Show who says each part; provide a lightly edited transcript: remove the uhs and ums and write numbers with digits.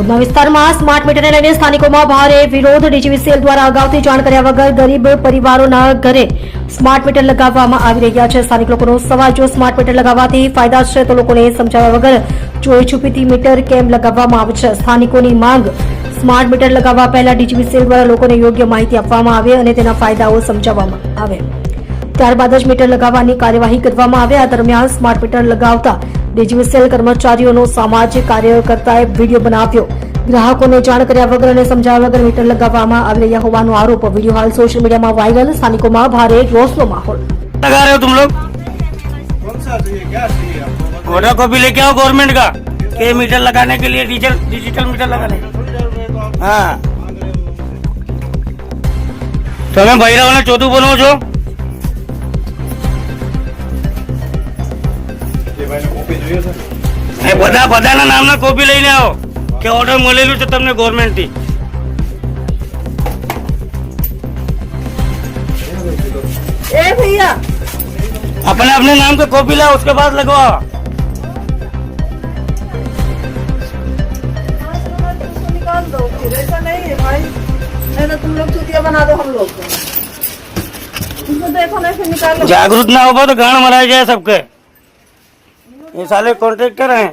Speaker 1: ઉધના વિસ્તારમાં સ્માર્ટ મીટરને લઈને સ્થાનિકોમાં ભારે વિરોધ. ડીજીવીસીએલ દ્વારા અગાઉથી જાણ કર્યા વગર ગરીબ પરિવારોના ઘરે સ્માર્ટ મીટર લગાવવામાં આવી રહ્યા છે. સ્થાનિક લોકોનો સવાલ, જો સ્માર્ટ મીટર લગાવવાથી ફાયદા છે તો લોકોને સમજાવ્યા વગર ચોરી છુપીથી મીટર કેમ લગાવવામાં આવે છે. સ્થાનિકોની માંગ, સ્માર્ટ મીટર લગાવવા પહેલા ડીજીવીસીએલ દ્વારા લોકોને યોગ્ય માહિતી આપવામાં આવે અને તેના ફાયદાઓ સમજાવવામાં આવે, ત્યારબાદ જ મીટર લગાવવાની કાર્યવાહી કરવામાં આવે. આ દરમિયાન સ્માર્ટ મીટર લગાવતા ડીજીવીસીએલ કર્મચારીઓનો સામાજિક કાર્યકર્તાએ વિડીયો બનાવ્યો. ગ્રાહકોને જાણ કર્યા વગર અને સમજાવ્યા વગર મીટર લગાવવામાં આવી રહ્યા હોવાનો આરોપ. વિડીયો હાલ સોશિयल मीडिया में वायरल. સ્થાનિકોમાં ભારે રોષનો माहौल.
Speaker 2: लगा रहे हो तुम लोग? कौन सा चाहिए, क्या चाहिए आपको? ऑर्डर कॉपी लेके आओ गवर्नमेंट का के मीटर लगाने के लिए, डिजिटल मीटर लगाने. हाँ, તમે બૈરાઓને ચોથું બનો છો. બધાના નામના કોપી લઈને આવો કે ઓર્ડર મળેલું છે તમને ગવર્મેન્ટ થી.
Speaker 3: भैया
Speaker 2: अपने अपने नाम के कॉपी लाओ, उसके बाद लगवाओ.
Speaker 3: निकाल दो, फिर ऐसा नहीं है भाई, है ना? तुम लोग चुतिया बना दो हम लोग को. तुमको देखो ना, फिर निकाल लो.
Speaker 2: जागरूक ना हो तो गांड मराया जाए सबके. ये साले कॉन्ट्रैक्टर हैं.